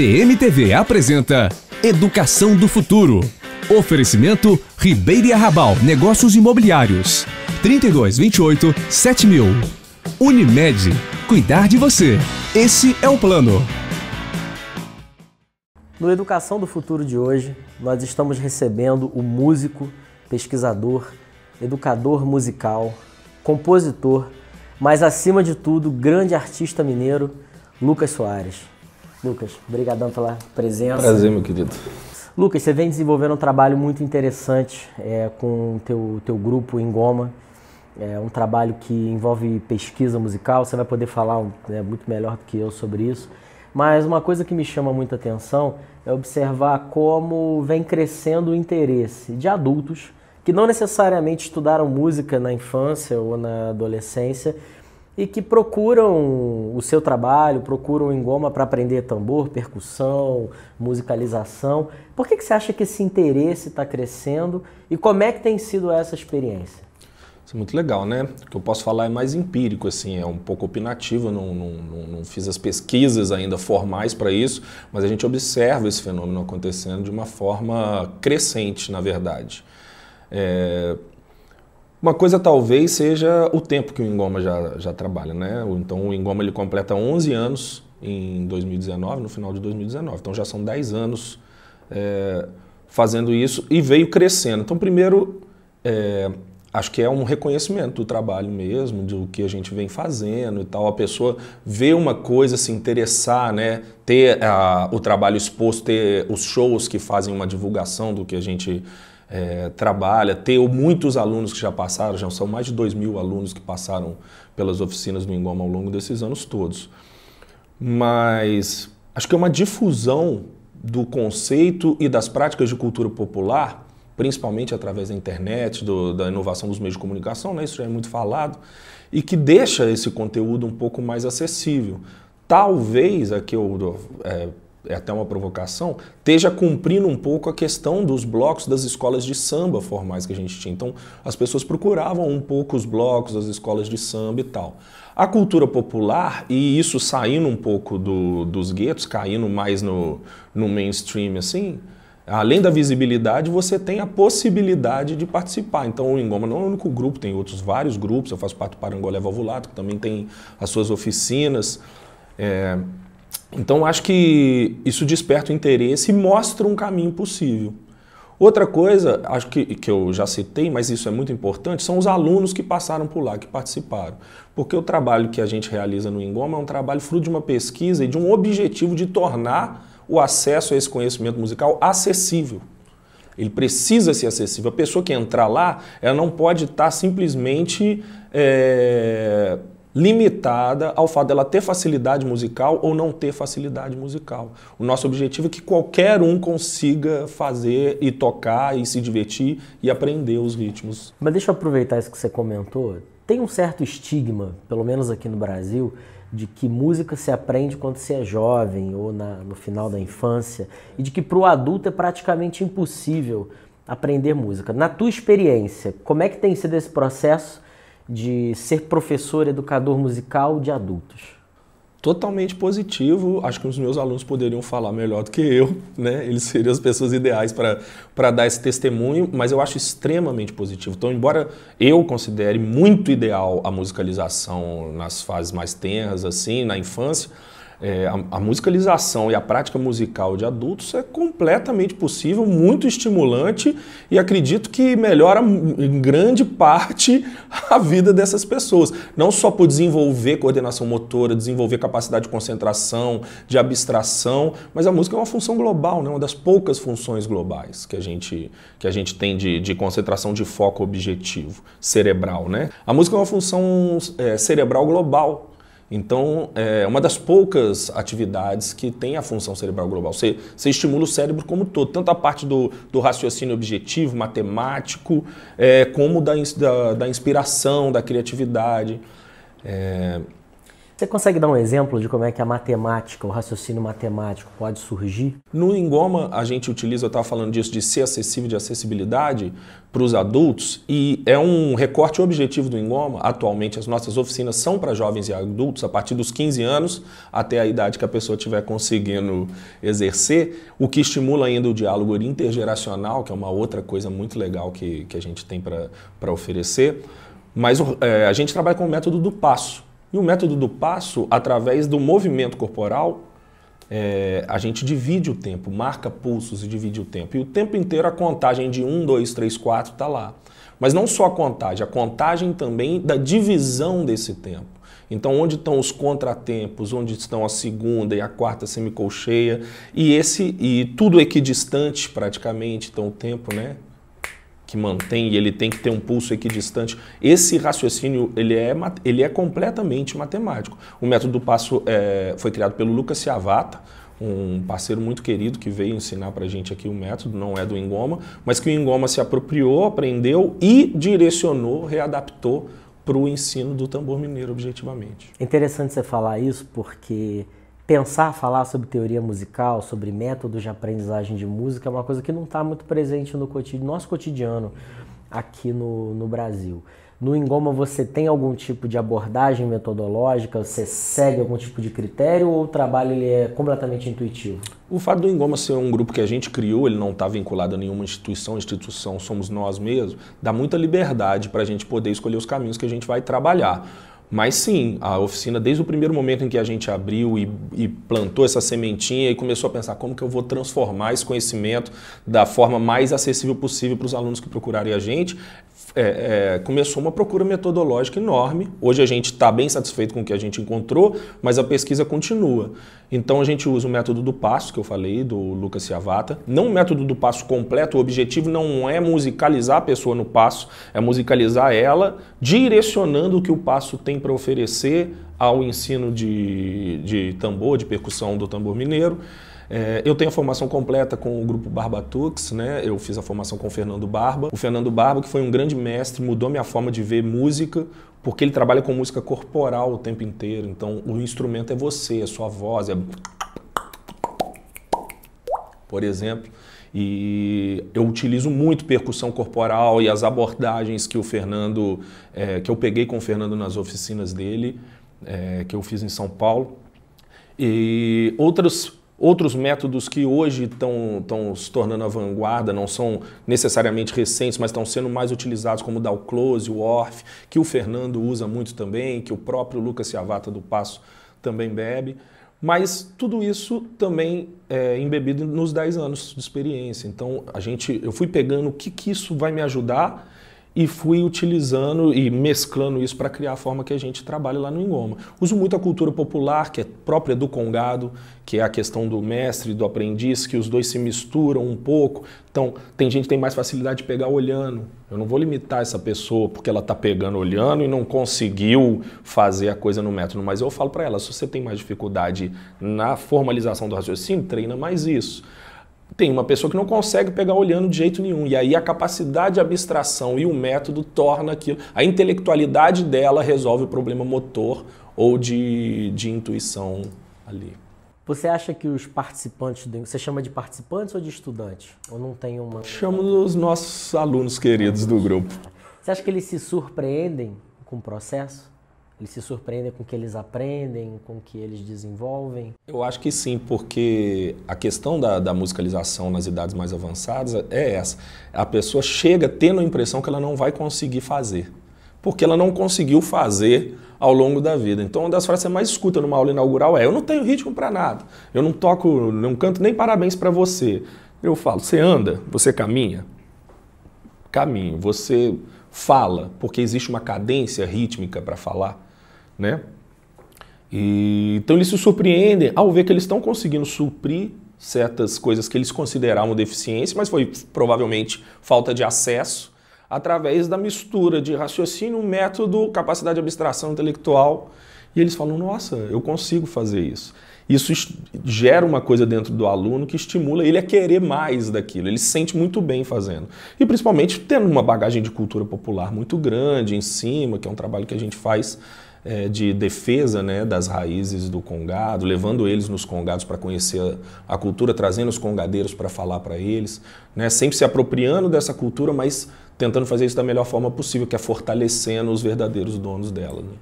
TMTV apresenta Educação do Futuro. Oferecimento Ribeiro e Arrabal Negócios Imobiliários. 3228-7000. Unimed. Cuidar de você. Esse é o plano. No Educação do Futuro de hoje, nós estamos recebendo o músico, pesquisador, educador musical, compositor, mas acima de tudo, grande artista mineiro, Lucas Soares. Lucas, obrigadão pela presença. Prazer, meu querido. Lucas, você vem desenvolvendo um trabalho muito interessante com o teu grupo Ingoma. É um trabalho que envolve pesquisa musical, você vai poder falar muito melhor do que eu sobre isso. Mas uma coisa que me chama muita atenção é observar como vem crescendo o interesse de adultos que não necessariamente estudaram música na infância ou na adolescência e que procuram o seu trabalho, procuram o Ingoma para aprender tambor, percussão, musicalização. Por que você acha que esse interesse está crescendo e como é que tem sido essa experiência? Isso é muito legal, né? O que eu posso falar é mais empírico, assim, é um pouco opinativo, eu não fiz as pesquisas ainda formais para isso, mas a gente observa esse fenômeno acontecendo de uma forma crescente, na verdade. Uma coisa talvez seja o tempo que o Ingoma já trabalha, né? Então o Ingoma ele completa 11 anos em 2019, no final de 2019, então já são 10 anos fazendo isso e veio crescendo. Então primeiro, acho que é um reconhecimento do trabalho mesmo, do que a gente vem fazendo e tal, a pessoa vê uma coisa, se interessar, né? Ter o trabalho exposto, ter os shows que fazem uma divulgação do que a gente trabalha, ter muitos alunos que já passaram, já são mais de 2.000 alunos que passaram pelas oficinas do Ingoma ao longo desses anos todos. Mas acho que é uma difusão do conceito e das práticas de cultura popular, principalmente através da internet, da inovação dos meios de comunicação, né? Isso já é muito falado, e que deixa esse conteúdo um pouco mais acessível. Talvez, aqui é até uma provocação, esteja cumprindo um pouco a questão dos blocos das escolas de samba formais que a gente tinha. Então, as pessoas procuravam um pouco os blocos, as escolas de samba e tal. A cultura popular, e isso saindo um pouco dos guetos, caindo mais no mainstream, assim, além da visibilidade, você tem a possibilidade de participar. Então, o Ingoma não é o único grupo, tem vários grupos, eu faço parte do Parangolé Valvulato, que também tem as suas oficinas. Então, acho que isso desperta o interesse e mostra um caminho possível. Outra coisa, acho que eu já citei, mas isso é muito importante, são os alunos que passaram por lá, que participaram. Porque o trabalho que a gente realiza no Ingoma é um trabalho fruto de uma pesquisa e de um objetivo de tornar o acesso a esse conhecimento musical acessível. Ele precisa ser acessível. A pessoa que entrar lá, ela não pode estar simplesmente limitada ao fato dela ter facilidade musical ou não ter facilidade musical. O nosso objetivo é que qualquer um consiga fazer e tocar e se divertir e aprender os ritmos. Mas deixa eu aproveitar isso que você comentou. Tem um certo estigma, pelo menos aqui no Brasil, de que música se aprende quando se é jovem ou no final da infância e de que para o adulto é praticamente impossível aprender música. Na tua experiência, como é que tem sido esse processo de ser professor, educador musical de adultos? Totalmente positivo, acho que os meus alunos poderiam falar melhor do que eu, né? Eles seriam as pessoas ideais para dar esse testemunho, mas eu acho extremamente positivo. Então, embora eu considere muito ideal a musicalização nas fases mais tenras, assim, na infância, a musicalização e a prática musical de adultos é completamente possível, muito estimulante e acredito que melhora em grande parte a vida dessas pessoas. Não só por desenvolver coordenação motora, desenvolver capacidade de concentração, de abstração, mas a música é uma função global, né? Uma das poucas funções globais que a gente tem de concentração de foco objetivo cerebral, né? A música é uma função cerebral global. Então, é uma das poucas atividades que tem a função cerebral global. Você estimula o cérebro como um todo, tanto a parte do raciocínio objetivo, matemático, como da inspiração, da criatividade. Você consegue dar um exemplo de como é que a matemática, o raciocínio matemático pode surgir? No Engoma, a gente utiliza, eu estava falando disso, de ser acessível, de acessibilidade para os adultos, e é um recorte objetivo do Engoma. Atualmente, as nossas oficinas são para jovens e adultos, a partir dos 15 anos até a idade que a pessoa estiver conseguindo exercer, o que estimula ainda o diálogo intergeracional, que é uma outra coisa muito legal que a gente tem para oferecer. Mas a gente trabalha com o método do passo. E o método do passo, através do movimento corporal, a gente divide o tempo, marca pulsos e divide o tempo. E o tempo inteiro a contagem de 1, 2, 3, 4 está lá. Mas não só a contagem também da divisão desse tempo. Então, onde estão os contratempos, onde estão a segunda e a quarta semicolcheia, e tudo equidistante praticamente, então o tempo, né? Que mantém e ele tem que ter um pulso equidistante. Esse raciocínio ele é completamente matemático. O método do passo foi criado pelo Lucas Ciavata, um parceiro muito querido que veio ensinar para a gente aqui o método, não é do Engoma, mas que o Engoma se apropriou, aprendeu e direcionou, readaptou para o ensino do tambor mineiro objetivamente. É interessante você falar isso porque falar sobre teoria musical, sobre métodos de aprendizagem de música é uma coisa que não está muito presente no nosso cotidiano aqui no Brasil. No Engoma você tem algum tipo de abordagem metodológica, você segue algum tipo de critério ou o trabalho ele é completamente intuitivo? O fato do Engoma ser um grupo que a gente criou, ele não está vinculado a nenhuma instituição somos nós mesmos, dá muita liberdade para a gente poder escolher os caminhos que a gente vai trabalhar. Mas sim, a oficina, desde o primeiro momento em que a gente abriu e plantou essa sementinha e começou a pensar como que eu vou transformar esse conhecimento da forma mais acessível possível para os alunos que procurarem a gente, começou uma procura metodológica enorme. Hoje a gente está bem satisfeito com o que a gente encontrou, mas a pesquisa continua. Então a gente usa o método do passo, que eu falei, do Lucas Ciavata. Não o método do passo completo, o objetivo não é musicalizar a pessoa no passo, é musicalizar ela, direcionando o que o passo tem para oferecer ao ensino de tambor, de percussão do tambor mineiro. Eu tenho a formação completa com o grupo Barbatux, né? Eu fiz a formação com o Fernando Barba. O Fernando Barba, que foi um grande mestre, mudou minha forma de ver música, porque ele trabalha com música corporal o tempo inteiro. Então, o instrumento é você, é sua voz, por exemplo. E eu utilizo muito percussão corporal e as abordagens que o Fernando, que eu peguei com o Fernando nas oficinas dele, que eu fiz em São Paulo. E outros métodos que hoje estão se tornando a vanguarda, não são necessariamente recentes, mas estão sendo mais utilizados, como o Down Close, o Orff, que o Fernando usa muito também, que o próprio Lucas Ciavata do Passo também bebe. Mas tudo isso também é embebido nos 10 anos de experiência. Então eu fui pegando o que isso vai me ajudar e fui utilizando e mesclando isso para criar a forma que a gente trabalha lá no Engoma. Uso muito a cultura popular, que é própria do congado, que é a questão do mestre e do aprendiz, que os dois se misturam um pouco. Então, tem gente que tem mais facilidade de pegar olhando. Eu não vou limitar essa pessoa porque ela está pegando olhando e não conseguiu fazer a coisa no método, mas eu falo para ela, se você tem mais dificuldade na formalização do raciocínio, treina mais isso. Tem uma pessoa que não consegue pegar olhando de jeito nenhum, e aí a capacidade de abstração e o método torna aquilo. A intelectualidade dela resolve o problema motor ou de intuição ali. Você acha que os participantes, você chama de participantes ou de estudantes? Ou não tem uma... Chamo os nossos alunos queridos do grupo. Você acha que eles se surpreendem com o processo? Eles se surpreendem com o que eles aprendem, com o que eles desenvolvem? Eu acho que sim, porque a questão da musicalização nas idades mais avançadas é essa. A pessoa chega tendo a impressão que ela não vai conseguir fazer, porque ela não conseguiu fazer ao longo da vida. Então, uma das frases que você mais escuta numa aula inaugural é: eu não tenho ritmo para nada, eu não toco, não canto nem parabéns para você. Eu falo: você anda, você caminha? Caminho. Você fala, porque existe uma cadência rítmica para falar, né? Então eles se surpreendem ao ver que eles estão conseguindo suprir certas coisas que eles consideravam deficiência, mas foi provavelmente falta de acesso, através da mistura de raciocínio, método, capacidade de abstração intelectual. E eles falam: nossa, eu consigo fazer isso. Isso gera uma coisa dentro do aluno que estimula ele a querer mais daquilo. Ele se sente muito bem fazendo. E principalmente tendo uma bagagem de cultura popular muito grande em cima, que é um trabalho que a gente faz de defesa, né, das raízes do congado, levando eles nos congados para conhecer a cultura, trazendo os congadeiros para falar para eles, né, sempre se apropriando dessa cultura, mas tentando fazer isso da melhor forma possível, que é fortalecendo os verdadeiros donos dela. Né?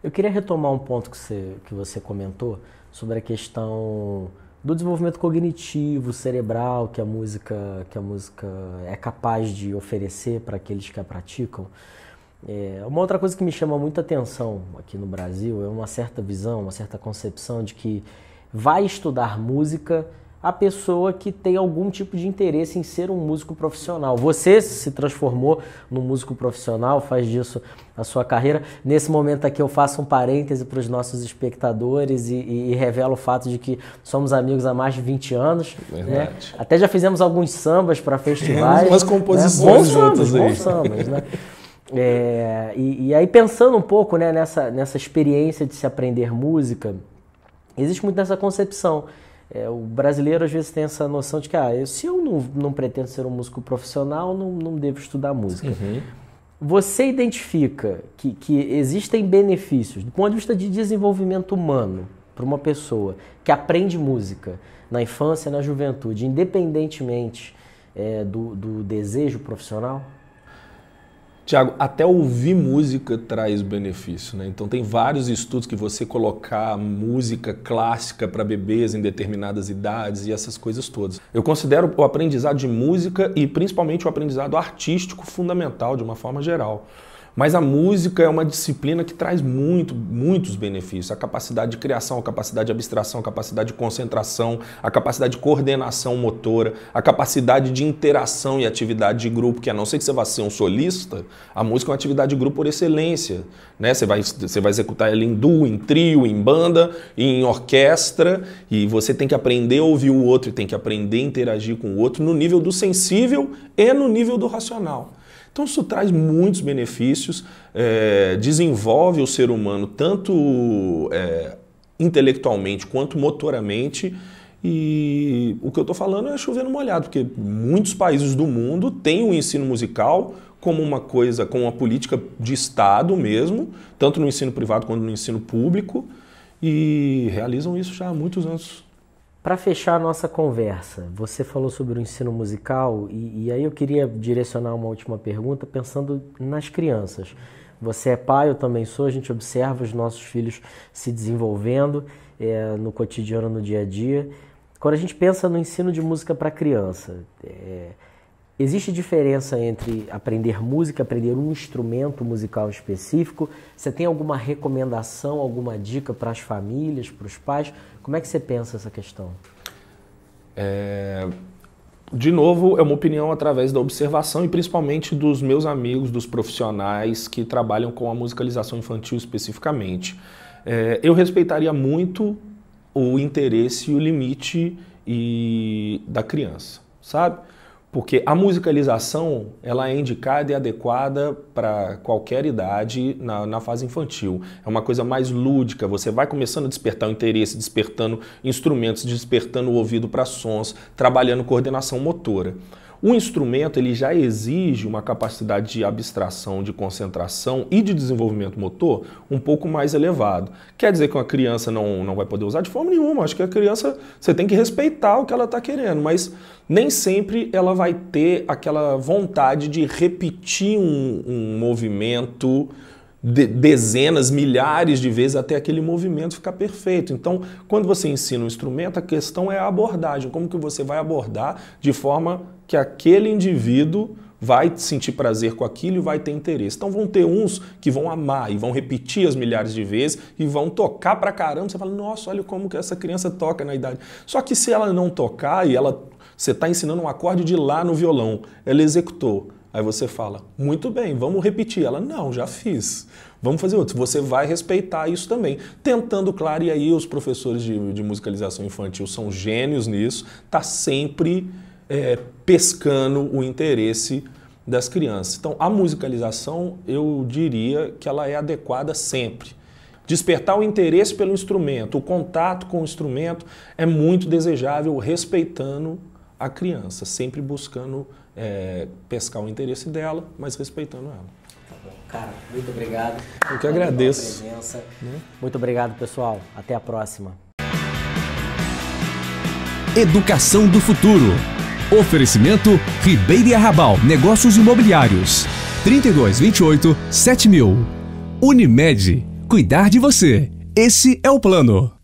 Eu queria retomar um ponto que você comentou sobre a questão do desenvolvimento cognitivo, cerebral, que a música é capaz de oferecer para aqueles que a praticam. Uma outra coisa que me chama muita atenção aqui no Brasil é uma certa visão, uma certa concepção de que vai estudar música a pessoa que tem algum tipo de interesse em ser um músico profissional. Você se transformou num músico profissional, faz disso a sua carreira. Nesse momento aqui eu faço um parêntese para os nossos espectadores e revelo o fato de que somos amigos há mais de 20 anos. Né? Até já fizemos alguns sambas para festivais. Umas composições juntas aí. Bons sambas, né? E aí pensando um pouco, né, nessa experiência de se aprender música, existe muito nessa concepção. O brasileiro às vezes tem essa noção de que se eu não pretendo ser um músico profissional, não devo estudar música. Uhum. Você identifica que existem benefícios do ponto de vista de desenvolvimento humano para uma pessoa que aprende música na infância e na juventude, independentemente do desejo profissional? Tiago, até ouvir música traz benefício, né? Então tem vários estudos que você colocar música clássica para bebês em determinadas idades e essas coisas todas. Eu considero o aprendizado de música e principalmente o aprendizado artístico fundamental de uma forma geral. Mas a música é uma disciplina que traz muitos benefícios. A capacidade de criação, a capacidade de abstração, a capacidade de concentração, a capacidade de coordenação motora, a capacidade de interação e atividade de grupo, que a não ser que você vá ser um solista, a música é uma atividade de grupo por excelência. Né? Você vai executar ela em duo, em trio, em banda, em orquestra, e você tem que aprender a ouvir o outro e tem que aprender a interagir com o outro no nível do sensível e no nível do racional. Então isso traz muitos benefícios, desenvolve o ser humano tanto intelectualmente quanto motoramente, e o que eu estou falando é chover no molhado, porque muitos países do mundo têm o ensino musical como uma coisa, como uma política de Estado mesmo, tanto no ensino privado quanto no ensino público, e realizam isso já há muitos anos. Para fechar a nossa conversa, você falou sobre o ensino musical e aí eu queria direcionar uma última pergunta pensando nas crianças. Você é pai, eu também sou, a gente observa os nossos filhos se desenvolvendo no cotidiano, no dia a dia. Quando a gente pensa no ensino de música para criança, existe diferença entre aprender música, aprender um instrumento musical específico? Você tem alguma recomendação, alguma dica para as famílias, para os pais? Como é que você pensa essa questão? De novo, é uma opinião através da observação e principalmente dos meus amigos, dos profissionais que trabalham com a musicalização infantil especificamente. Eu respeitaria muito o interesse e o limite da criança, sabe? Porque a musicalização ela é indicada e adequada para qualquer idade na fase infantil. É uma coisa mais lúdica, você vai começando a despertar o interesse, despertando instrumentos, despertando o ouvido para sons, trabalhando coordenação motora. O instrumento ele já exige uma capacidade de abstração, de concentração e de desenvolvimento motor um pouco mais elevado. Quer dizer que uma criança não vai poder usar de forma nenhuma. Acho que a criança, você tem que respeitar o que ela está querendo, mas nem sempre ela vai ter aquela vontade de repetir um movimento dezenas, milhares de vezes até aquele movimento ficar perfeito. Então, quando você ensina um instrumento, a questão é a abordagem. Como que você vai abordar de forma que aquele indivíduo vai sentir prazer com aquilo e vai ter interesse. Então vão ter uns que vão amar e vão repetir as milhares de vezes e vão tocar pra caramba. Você fala, nossa, olha como que essa criança toca na idade. Só que se ela não tocar e você está ensinando um acorde de Lá no violão, ela executou. Aí você fala, muito bem, vamos repetir. Ela, não, já fiz. Vamos fazer outro. Você vai respeitar isso também. Tentando, claro, e aí os professores de musicalização infantil são gênios nisso, tá sempre pescando o interesse das crianças. Então, a musicalização, eu diria que ela é adequada sempre. Despertar o interesse pelo instrumento, o contato com o instrumento é muito desejável, respeitando a criança, sempre buscando pescar o interesse dela, mas respeitando ela. Cara, muito obrigado. Eu que agradeço. Pela presença. Muito obrigado, pessoal. Até a próxima. Educação do Futuro. Oferecimento Ribeira Rabal, Negócios Imobiliários. 3228-7000. Unimed. Cuidar de você. Esse é o plano.